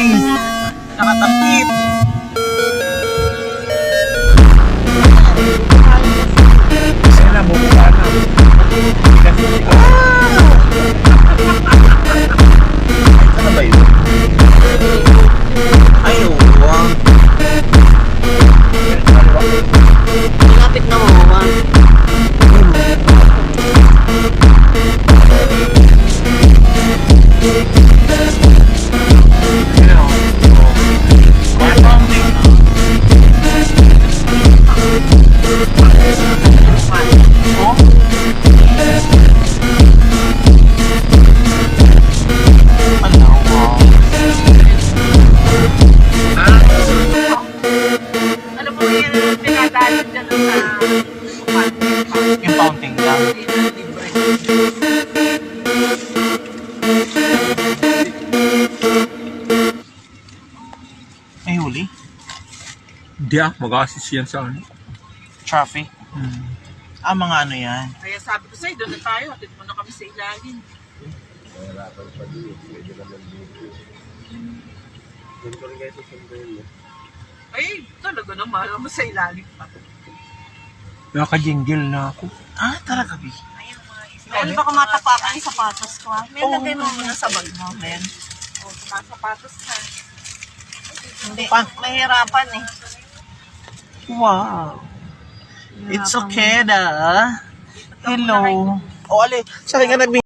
Nakatakip. Kasi na, bukla na. Ano ba yun? Ay, oo. Malapit na mo, ano po yung pinagalit dyan sa Yung fountain lang. May huli? Hindi mag-assist yan sa ano. Traffic? Mga ano yan? Kaya sabi ko sa'yo, doon na tayo. Hatid mo na kami sa ilalim. Ay, talaga na mahal mo sa ilalim pa. Nakajingle na ako. Talaga, Bi? Ano baka matapakan yung sapatos ko, ha? May Oo. lagay mo muna sa bag mo, men. O, sapatos ka. Hindi, mahirapan eh. Wow. It's okay na. Hello. O, ali. Sa akin ka na, Bi.